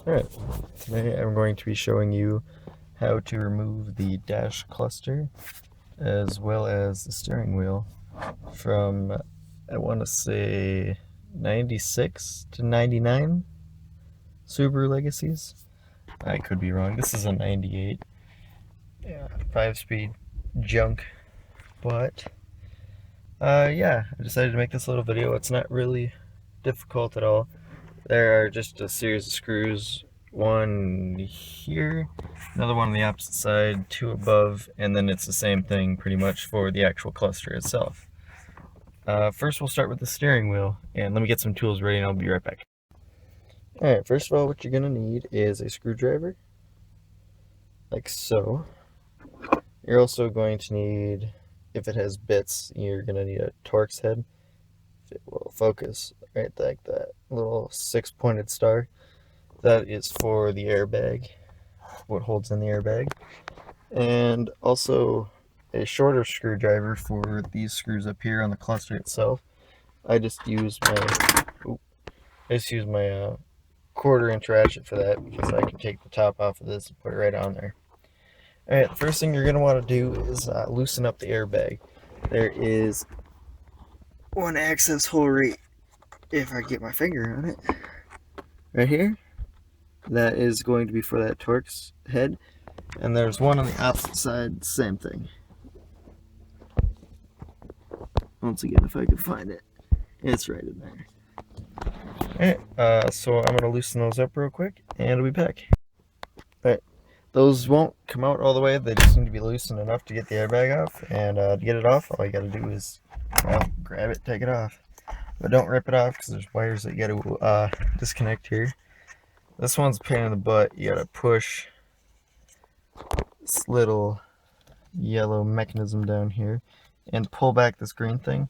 Alright, today I'm going to be showing you how to remove the dash cluster as well as the steering wheel from, I want to say, 96 to 99 Subaru Legacies. I could be wrong. This is a 98. Yeah, 5-speed junk. But, yeah, I decided to make this little video. It's not really difficult at all. There are just a series of screws, one here, another one on the opposite side, two above, and then it's the same thing pretty much for the actual cluster itself. First we'll start with the steering wheel, and let me get some tools ready and I'll be right back. Alright, first of all what you're going to need is a screwdriver, like so. You're also going to need, if it has bits, you're going to need a Torx head. It will focus right like that little 6-pointed star. That is for the airbag, what holds in the airbag. And also a shorter screwdriver for these screws up here on the cluster itself. I just use my 1/4-inch ratchet for that because I can take the top off of this and put it right on there. Alright, the first thing you're going to want to do is loosen up the airbag. There is one access hole right, if I get my finger on it, right here. That is going to be for that Torx head. And there's one on the opposite side, same thing. Once again, if I can find it, it's right in there. Alright, so I'm going to loosen those up real quick, and I'll be back. Alright, those won't come out all the way, they just need to be loosened enough to get the airbag off, and to get it off, all you gotta do is, well, grab it, take it off. But don't rip it off, because there's wires that you gotta disconnect here. This one's a pain in the butt. You gotta push this little yellow mechanism down here and pull back this green thing.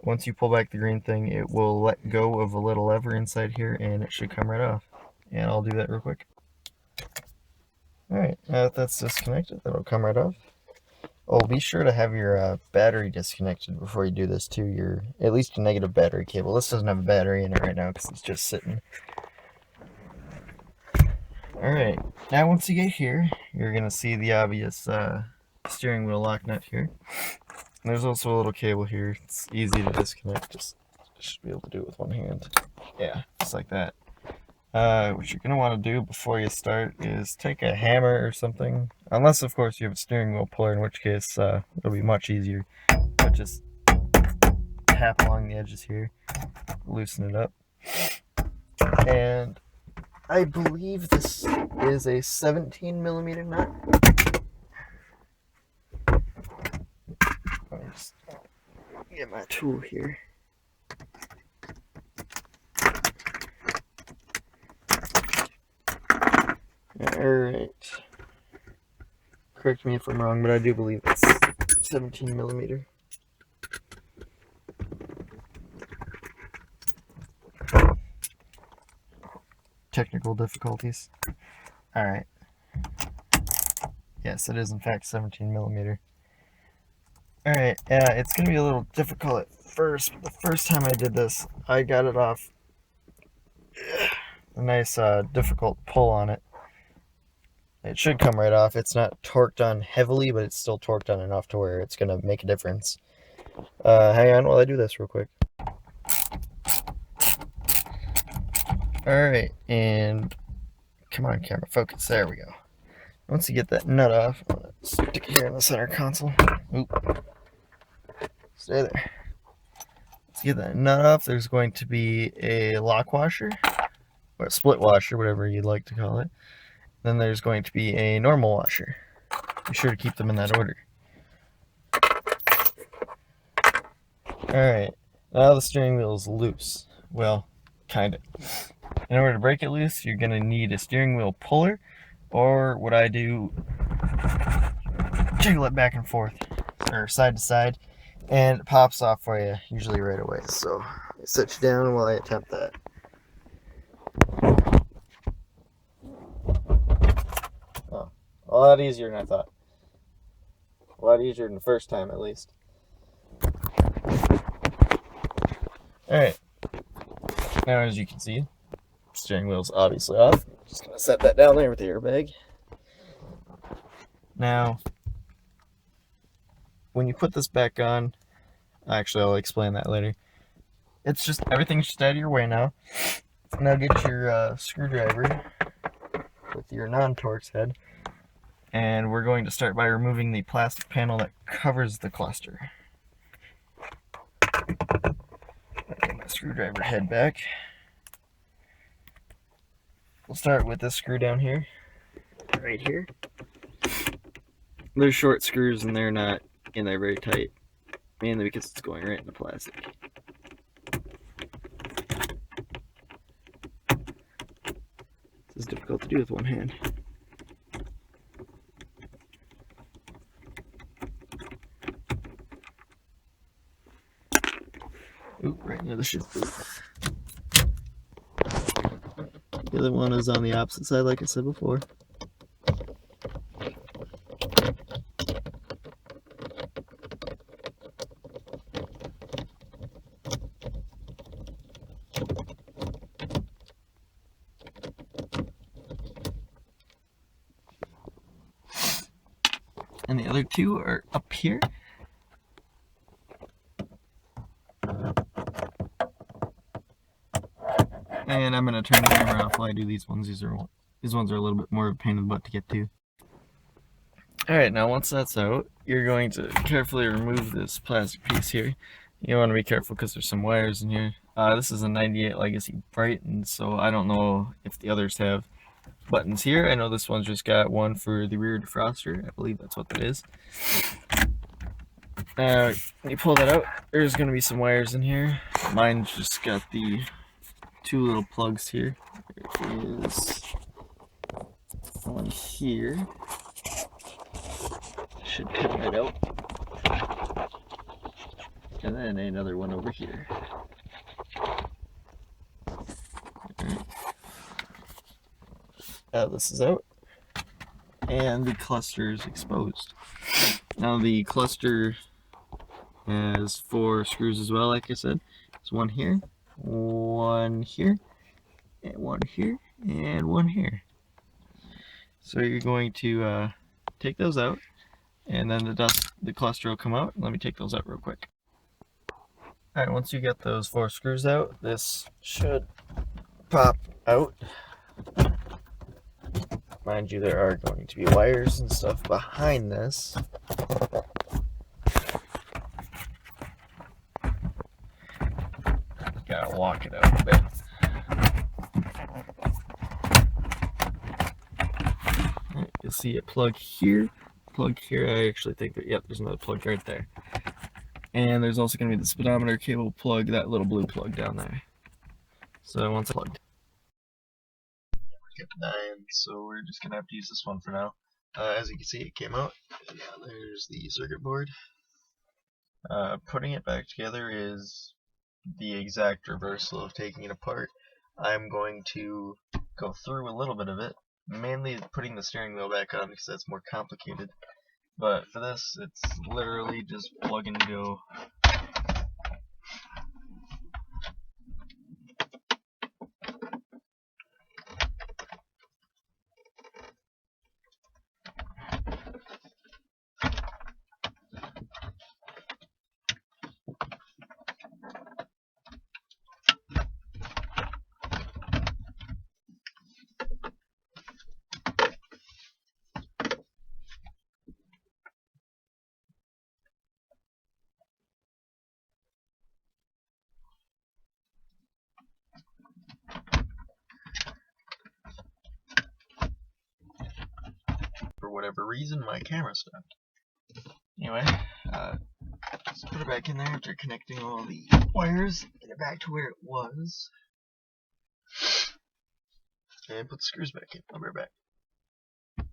Once you pull back the green thing, it will let go of a little lever inside here and it should come right off. And I'll do that real quick. Alright, now that that's disconnected, that'll come right off. Oh, be sure to have your battery disconnected before you do this too. At least a negative battery cable. This doesn't have a battery in it right now because it's just sitting. Alright, now once you get here, you're going to see the obvious steering wheel lock nut here. And there's also a little cable here. It's easy to disconnect. Just should be able to do it with one hand. Yeah, just like that. What you're going to want to do before you start is take a hammer or something. Unless, of course, you have a steering wheel puller, in which case it'll be much easier. But just tap along the edges here, loosen it up. And I believe this is a 17mm nut. I'll just get my tool here. Alright. Correct me if I'm wrong, but I do believe it's 17mm. Technical difficulties. Alright. Yes, it is in fact 17mm. Alright, yeah, it's going to be a little difficult at first, but the first time I did this, I got it off. A nice difficult pull on it. It should come right off. It's not torqued on heavily, but it's still torqued on enough to where it's going to make a difference. Hang on while I do this real quick. Alright, and come on camera, focus, there we go. Once you get that nut off, I'm going to stick it here in the center console. Oop. Stay there. To get that nut off, there's going to be a lock washer, or a split washer, whatever you'd like to call it. Then there's going to be a normal washer. Be sure to keep them in that order. Alright, now the steering wheel is loose. Well, kind of. In order to break it loose, you're going to need a steering wheel puller, or what I do, jiggle it back and forth, or side to side, and it pops off for you, usually right away. So, I set you down while I attempt that. Oh, a lot easier than I thought. A lot easier than the first time, at least. Alright, now as you can see, steering wheel's obviously off. Just gonna set that down there with the airbag. Now, when you put this back on, actually I'll explain that later. It's just, everything's just out of your way now. Now get your screwdriver with your non-Torx head, and we're going to start by removing the plastic panel that covers the cluster. Get my screwdriver head back. We'll start with this screw down here, right here. They're short screws and they're not in there very tight, mainly because it's going right in the plastic. This is difficult to do with one hand. Ooh, right near the shift boot. The other one is on the opposite side, like I said before. And the other two are up here. And I'm going to turn the camera off while I do these ones. These ones are a little bit more of a pain in the butt to get to. Alright, now once that's out, you're going to carefully remove this plastic piece here. You want to be careful because there's some wires in here. This is a 98 Legacy Brighton, so I don't know if the others have buttons here. I know this one's just got one for the rear defroster. I believe that's what that is. When you pull that out, there's going to be some wires in here. Mine's just got the two little plugs here. There is one here. Should cut it out. And then another one over here. This is out. And the cluster is exposed. Now the cluster has 4 screws as well, like I said. There's one here, one here, and one here, and one here. So you're going to take those out, and then the cluster will come out. Let me take those out real quick. Alright, once you get those 4 screws out, this should pop out. Mind you, there are going to be wires and stuff behind this. Gotta walk it out a bit. Right, you'll see a plug here. Plug here, I actually think that, yep, there's another plug right there. And there's also going to be the speedometer cable plug, that little blue plug down there. So once it's plugged. We're kept 9, so we're just going to have to use this one for now. As you can see, it came out. Yeah, there's the circuit board. Putting it back together is the exact reversal of taking it apart. I'm going to go through a little bit of it, mainly putting the steering wheel back on because that's more complicated. But for this, it's literally just plug and go. For whatever reason, my camera stopped. Anyway, just put it back in there after connecting all the wires, get it back to where it was, and put the screws back in. I'll be right back.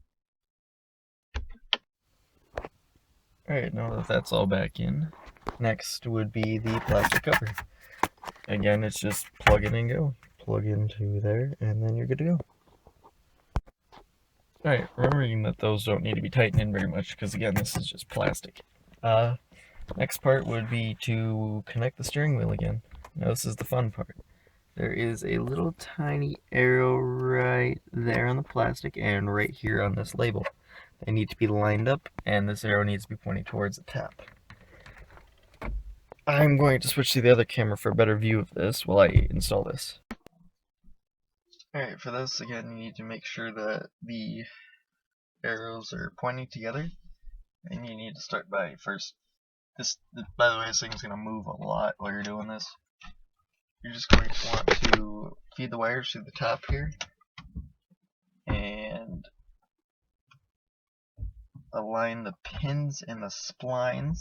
Alright, now that that's all back in, next would be the plastic cover. Again, it's just plug in and go. Plug into there, and then you're good to go. Alright, remembering that those don't need to be tightened in very much, because again, this is just plastic. Next part would be to connect the steering wheel again. Now this is the fun part. there is a little tiny arrow right there on the plastic and right here on this label. They need to be lined up, and this arrow needs to be pointing towards the tap. I'm going to switch to the other camera for a better view of this while I install this. Alright, for this, again, you need to make sure that the arrows are pointing together, and you need to start by first, by the way, this thing's going to move a lot while you're doing this. You're just going to want to feed the wires through the top here, and align the pins and the splines,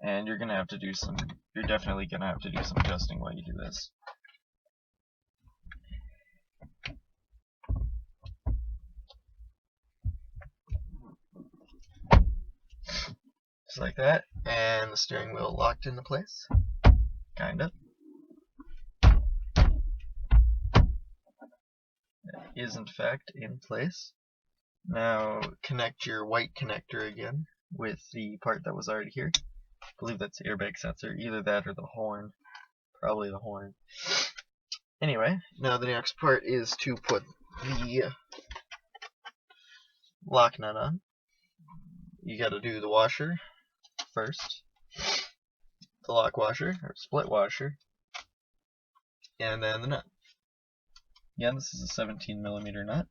and you're definitely going to have to do some adjusting while you do this. Just like that, and the steering wheel locked into place, kind of. It is in fact in place. Now connect your white connector again with the part that was already here. I believe that's the airbag sensor, either that or the horn. Probably the horn. Anyway, now the next part is to put the lock nut on. You gotta do the washer first, the lock washer, or split washer, and then the nut. Again, this is a 17mm nut,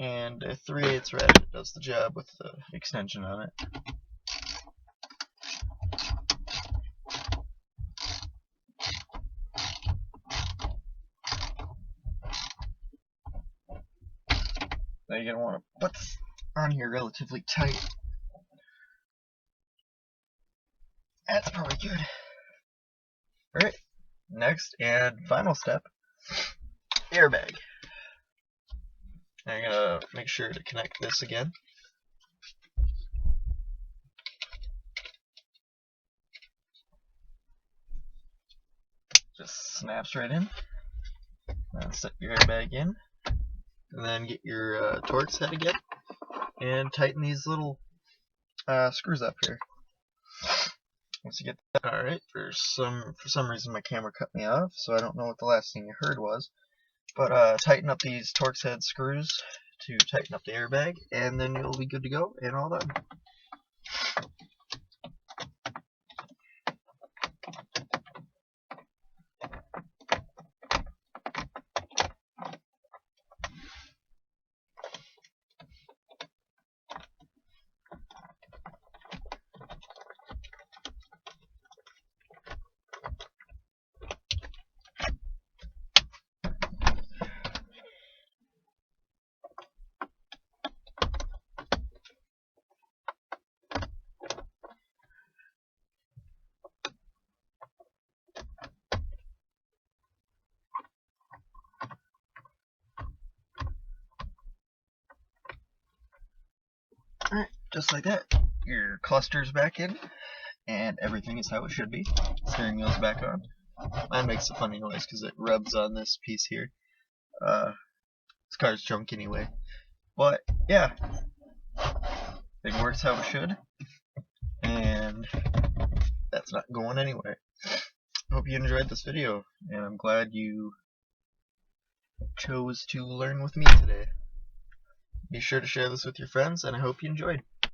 and a 3/8 ratchet does the job with the extension on it. Now you're going to want to put this on here relatively tight. That's probably good. Alright, next and final step, airbag. Now you're going to make sure to connect this again. Just snaps right in. Now set your airbag in. And then get your Torx head again. And tighten these little screws up here. Once you get that, alright, for some reason my camera cut me off, so I don't know what the last thing you heard was. But tighten up these Torx head screws to tighten up the airbag, and then you'll be good to go and all done. Alright, just like that. Your cluster's back in, and everything is how it should be. Steering wheel's back on. Mine makes a funny noise because it rubs on this piece here. This car's junk anyway. But, yeah. Thing works how it should. And that's not going anywhere. Hope you enjoyed this video, and I'm glad you chose to learn with me today. Be sure to share this with your friends, and I hope you enjoyed.